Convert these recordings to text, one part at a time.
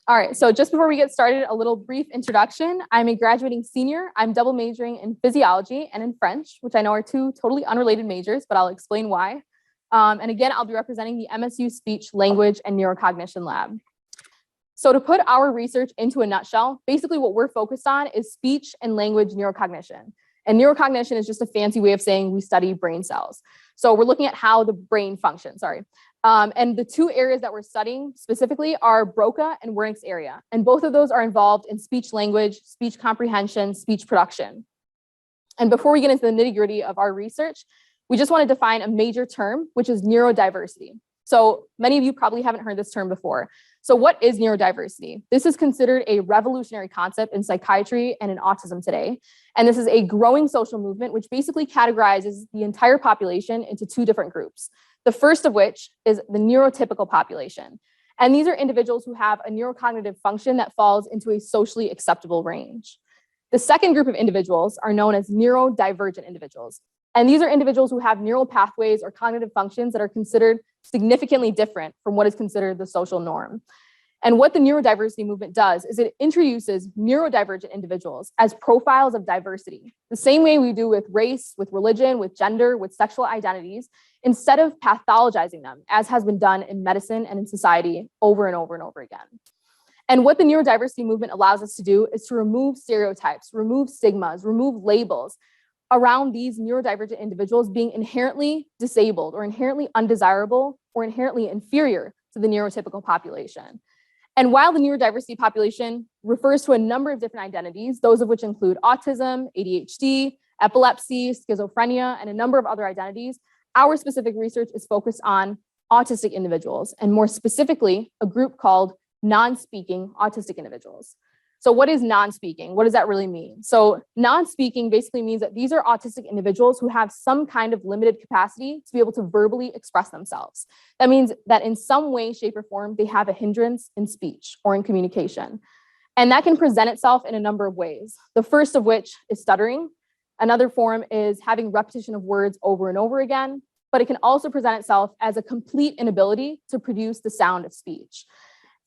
All right, so just before we get started, a little brief introduction. I'm a graduating senior. I'm double majoring in physiology and in French, which I know are two totally unrelated majors, but I'll explain why. And again, I'll be representing the MSU Speech, Language, and Neurocognition Lab. So to put our research into a nutshell, basically what we're focused on is speech and language neurocognition. And neurocognition is just a fancy way of saying we study brain cells. So we're looking at how the brain functions, and the two areas that we're studying specifically are Broca and Wernicke's area. And both of those are involved in speech language, speech comprehension, speech production. And before we get into the nitty-gritty of our research, we just want to define a major term, which is neurodiversity. So many of you probably haven't heard this term before. So what is neurodiversity? This is considered a revolutionary concept in psychiatry and in autism today. And this is a growing social movement, which basically categorizes the entire population into two different groups. The first of which is the neurotypical population. And these are individuals who have a neurocognitive function that falls into a socially acceptable range. The second group of individuals are known as neurodivergent individuals. And these are individuals who have neural pathways or cognitive functions that are considered significantly different from what is considered the social norm. And what the neurodiversity movement does is it introduces neurodivergent individuals as profiles of diversity, the same way we do with race, with religion, with gender, with sexual identities, instead of pathologizing them, as has been done in medicine and in society over and over and over again. And what the neurodiversity movement allows us to do is to remove stereotypes, remove stigmas, remove labels around these neurodivergent individuals being inherently disabled or inherently undesirable or inherently inferior to the neurotypical population. And while the neurodiversity population refers to a number of different identities, those of which include autism, ADHD, epilepsy, schizophrenia, and a number of other identities, our specific research is focused on autistic individuals, and more specifically, a group called non-speaking autistic individuals. So what is non-speaking? What does that really mean? So non-speaking basically means that these are autistic individuals who have some kind of limited capacity to be able to verbally express themselves. That means that in some way, shape, or form, they have a hindrance in speech or in communication. And that can present itself in a number of ways. The first of which is stuttering. Another form is having repetition of words over and over again, but it can also present itself as a complete inability to produce the sound of speech.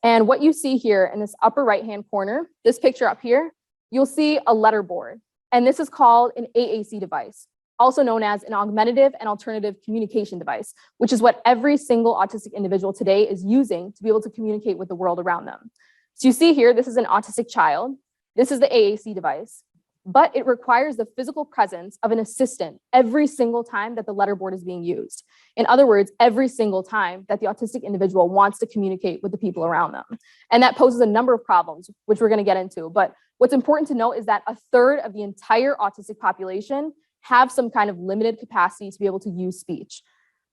And what you see here in this upper right-hand corner, this picture up here, you'll see a letter board. And this is called an AAC device, also known as an augmentative and alternative communication device, which is what every single autistic individual today is using to be able to communicate with the world around them. So you see here, this is an autistic child. This is the AAC device, but it requires the physical presence of an assistant every single time that the letterboard is being used. In other words, every single time that the autistic individual wants to communicate with the people around them. And that poses a number of problems, which we're going to get into. But what's important to note is that a third of the entire autistic population have some kind of limited capacity to be able to use speech.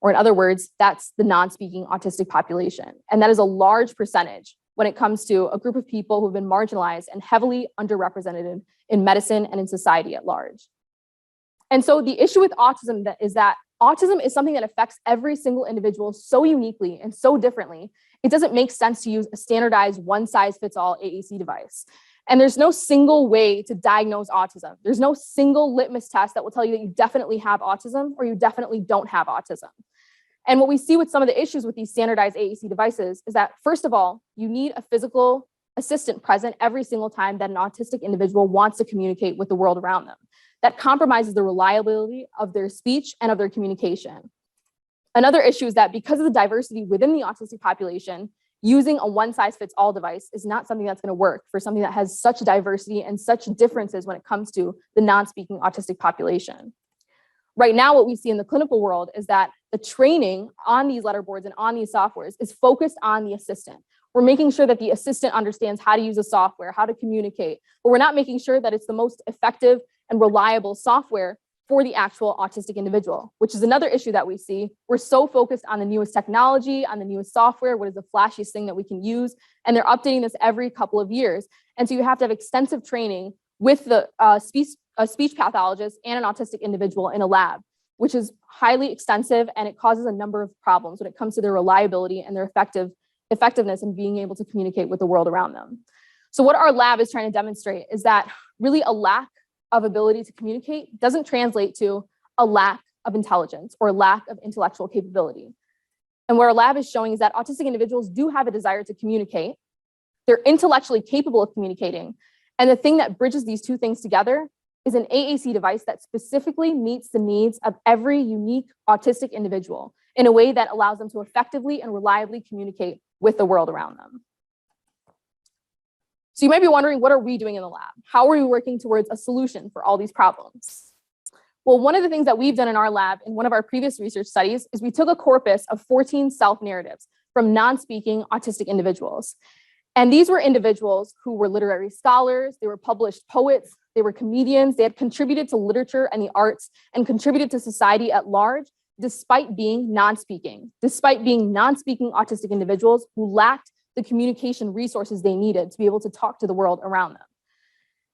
Or in other words, that's the non-speaking autistic population. And that is a large percentage when it comes to a group of people who've been marginalized and heavily underrepresented in medicine and in society at large. And so the issue with autism is that autism is something that affects every single individual so uniquely and so differently, it doesn't make sense to use a standardized one-size-fits-all AAC device. And there's no single way to diagnose autism. There's no single litmus test that will tell you that you definitely have autism or you definitely don't have autism. And what we see with some of the issues with these standardized AAC devices is that, first of all, you need a physical assistant present every single time that an autistic individual wants to communicate with the world around them. That compromises the reliability of their speech and of their communication. Another issue is that because of the diversity within the autistic population, using a one-size-fits-all device is not something that's going to work for something that has such diversity and such differences when it comes to the non-speaking autistic population. Right now, what we see in the clinical world is that the training on these letterboards and on these softwares is focused on the assistant. We're making sure that the assistant understands how to use a software, how to communicate, but we're not making sure that it's the most effective and reliable software for the actual autistic individual, which is another issue that we see. We're so focused on the newest technology, on the newest software, what is the flashiest thing that we can use, and they're updating this every couple of years. And so you have to have extensive training with the speech pathologist and an autistic individual in a lab, which is highly extensive, and it causes a number of problems when it comes to their reliability and their effectiveness in being able to communicate with the world around them. So what our lab is trying to demonstrate is that really a lack of ability to communicate doesn't translate to a lack of intelligence or lack of intellectual capability. And what our lab is showing is that autistic individuals do have a desire to communicate, They're intellectually capable of communicating. And the thing that bridges these two things together is an AAC device that specifically meets the needs of every unique autistic individual in a way that allows them to effectively and reliably communicate with the world around them. So you might be wondering, what are we doing in the lab? How are we working towards a solution for all these problems? Well, one of the things that we've done in our lab in one of our previous research studies is we took a corpus of 14 self-narratives from non-speaking autistic individuals. And these were individuals who were literary scholars, they were published poets, they were comedians, they had contributed to literature and the arts and contributed to society at large, despite being non-speaking autistic individuals who lacked the communication resources they needed to be able to talk to the world around them.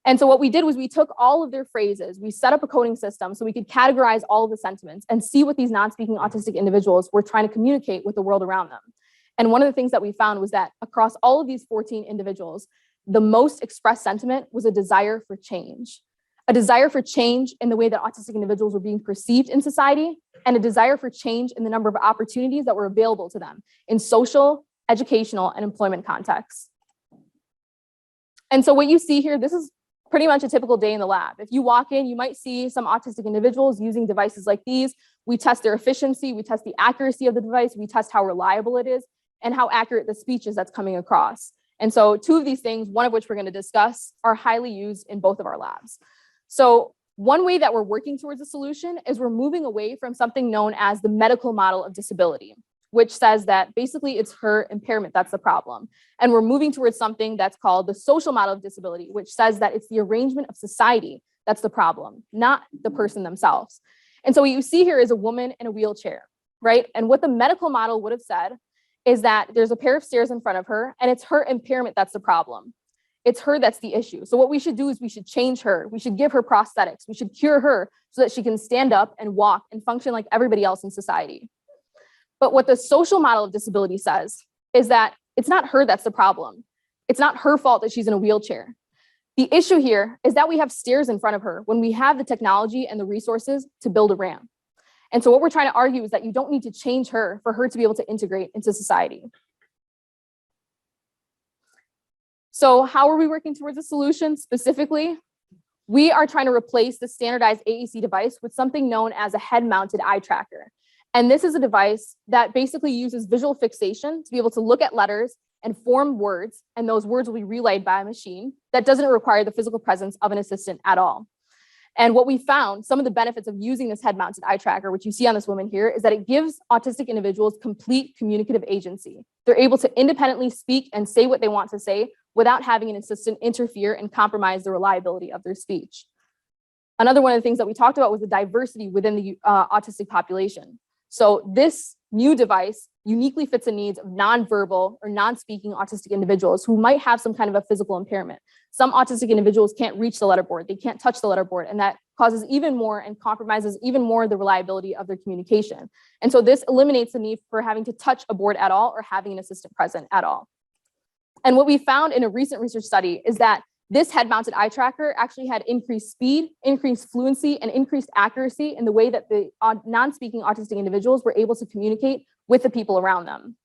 And so what we did was we took all of their phrases, we set up a coding system so we could categorize all of the sentiments and see what these non-speaking autistic individuals were trying to communicate with the world around them. And one of the things that we found was that across all of these 14 individuals, the most expressed sentiment was a desire for change in the way that autistic individuals were being perceived in society, and a desire for change in the number of opportunities that were available to them in social, educational, and employment contexts. And so what you see here, this is pretty much a typical day in the lab. If you walk in, you might see some autistic individuals using devices like these. We test their efficiency, we test the accuracy of the device, we test how reliable it is, and how accurate the speech is that's coming across. And so two of these things, one of which we're going to discuss, are highly used in both of our labs. So one way that we're working towards a solution is we're moving away from something known as the medical model of disability, which says that basically it's her impairment that's the problem. And we're moving towards something that's called the social model of disability, which says that it's the arrangement of society that's the problem, not the person themselves. And so what you see here is a woman in a wheelchair, right? And what the medical model would have said is that there's a pair of stairs in front of her and it's her impairment that's the problem. It's her that's the issue. So what we should do is we should change her. We should give her prosthetics. We should cure her so that she can stand up and walk and function like everybody else in society. But what the social model of disability says is that it's not her that's the problem. It's not her fault that she's in a wheelchair. The issue here is that we have stairs in front of her when we have the technology and the resources to build a ramp. And so what we're trying to argue is that you don't need to change her for her to be able to integrate into society. So how are we working towards a solution specifically? We are trying to replace the standardized AAC device with something known as a head-mounted eye tracker. And this is a device that basically uses visual fixation to be able to look at letters and form words, and those words will be relayed by a machine that doesn't require the physical presence of an assistant at all. And what we found, some of the benefits of using this head-mounted eye tracker, which you see on this woman here, is that it gives autistic individuals complete communicative agency. They're able to independently speak and say what they want to say without having an assistant interfere and compromise the reliability of their speech. Another one of the things that we talked about was the diversity within the autistic population. So this new device uniquely fits the needs of nonverbal or non-speaking autistic individuals who might have some kind of a physical impairment. Some autistic individuals can't reach the letterboard, they can't touch the letterboard, and that causes even more and compromises even more the reliability of their communication. And so this eliminates the need for having to touch a board at all or having an assistant present at all. And what we found in a recent research study is that this head-mounted eye tracker actually had increased speed, increased fluency, and increased accuracy in the way that the non-speaking autistic individuals were able to communicate with the people around them.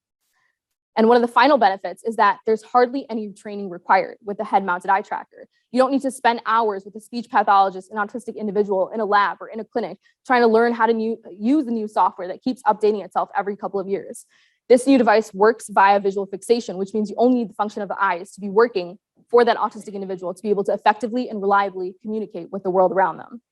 And one of the final benefits is that there's hardly any training required with the head-mounted eye tracker. You don't need to spend hours with a speech pathologist, an autistic individual in a lab or in a clinic trying to learn how to use the new software that keeps updating itself every couple of years. This new device works via visual fixation, which means you only need the function of the eyes to be working for that autistic individual to be able to effectively and reliably communicate with the world around them.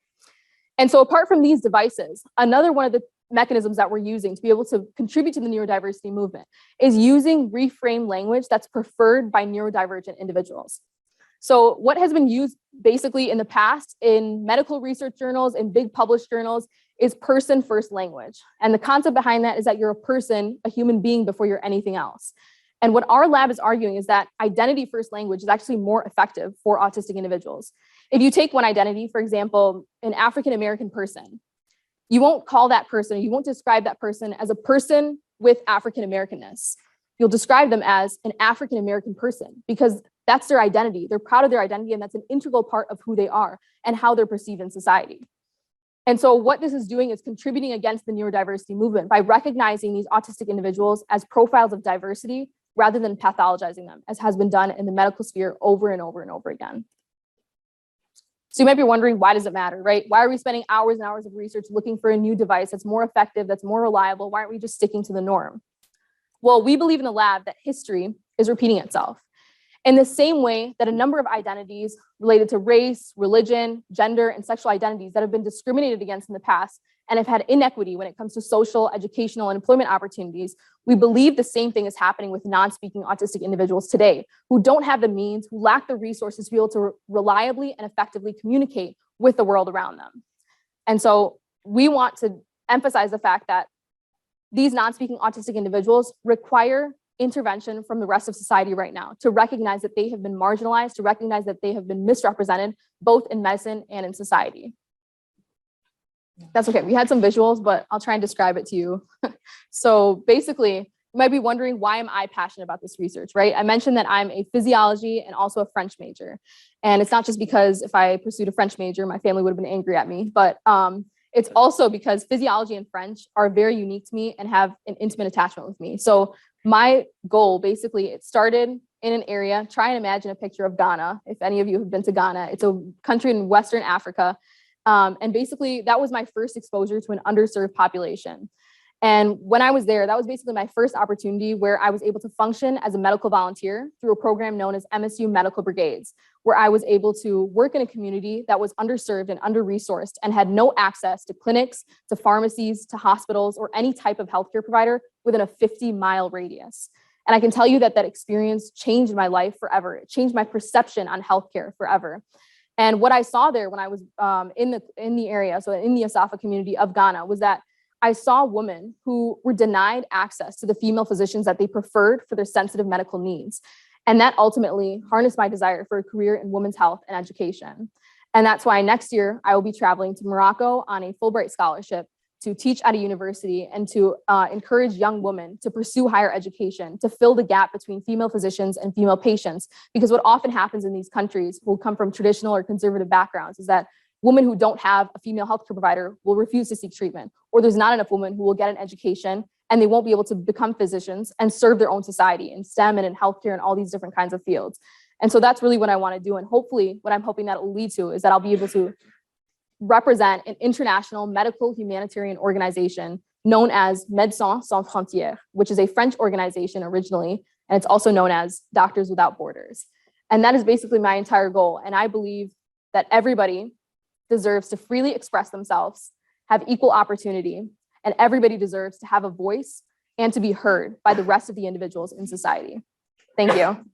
And so apart from these devices, another one of the mechanisms that we're using to be able to contribute to the neurodiversity movement is using reframed language that's preferred by neurodivergent individuals. So what has been used basically in the past in medical research journals and big published journals is person first language. And the concept behind that is that you're a person, a human being before you're anything else. And what our lab is arguing is that identity first language is actually more effective for autistic individuals. If you take one identity, for example, an African-American person, you won't call that person, you won't describe that person as a person with African-Americanness. You'll describe them as an African-American person because that's their identity. They're proud of their identity, and that's an integral part of who they are and how they're perceived in society. And so what this is doing is contributing against the neurodiversity movement by recognizing these autistic individuals as profiles of diversity rather than pathologizing them, as has been done in the medical sphere over and over and over again. So you might be wondering, why does it matter, right? Why are we spending hours and hours of research looking for a new device that's more effective, that's more reliable? Why aren't we just sticking to the norm? Well, we believe in the lab that history is repeating itself. In the same way that a number of identities related to race, religion, gender, and sexual identities that have been discriminated against in the past and have had inequity when it comes to social, educational, and employment opportunities, we believe the same thing is happening with non-speaking autistic individuals today who don't have the means, who lack the resources to be able to reliably and effectively communicate with the world around them. And so we want to emphasize the fact that these non-speaking autistic individuals require intervention from the rest of society right now to recognize that they have been marginalized, to recognize that they have been misrepresented, both in medicine and in society. That's okay. We had some visuals, but I'll try and describe it to you. So basically, you might be wondering, why am I passionate about this research, right? I mentioned that I'm a physiology and also a French major. And it's not just because if I pursued a French major, my family would have been angry at me, but it's also because physiology and French are very unique to me and have an intimate attachment with me. So my goal, basically, it started in an area, try and imagine a picture of Ghana. If any of you have been to Ghana, it's a country in Western Africa. And basically, that was my first exposure to an underserved population. And when I was there, that was basically my first opportunity where I was able to function as a medical volunteer through a program known as MSU Medical Brigades, where I was able to work in a community that was underserved and under-resourced and had no access to clinics, to pharmacies, to hospitals, or any type of healthcare provider within a 50-mile radius. And I can tell you that that experience changed my life forever. It changed my perception on healthcare forever. And what I saw there when I was in the area, so in the Asafa community of Ghana, was that I saw women who were denied access to the female physicians that they preferred for their sensitive medical needs. And that ultimately harnessed my desire for a career in women's health and education. And that's why next year I will be traveling to Morocco on a Fulbright scholarship to teach at a university and to encourage young women to pursue higher education, to fill the gap between female physicians and female patients. Because what often happens in these countries who come from traditional or conservative backgrounds is that women who don't have a female healthcare provider will refuse to seek treatment, or there's not enough women who will get an education and they won't be able to become physicians and serve their own society in STEM and in healthcare and all these different kinds of fields. And so that's really what I want to do. And hopefully what I'm hoping that it will lead to is that I'll be able to represent an international medical humanitarian organization known as Médecins Sans Frontières, which is a French organization originally, and it's also known as Doctors Without Borders. And that is basically my entire goal. And I believe that everybody deserves to freely express themselves, have equal opportunity, and everybody deserves to have a voice and to be heard by the rest of the individuals in society. Thank you.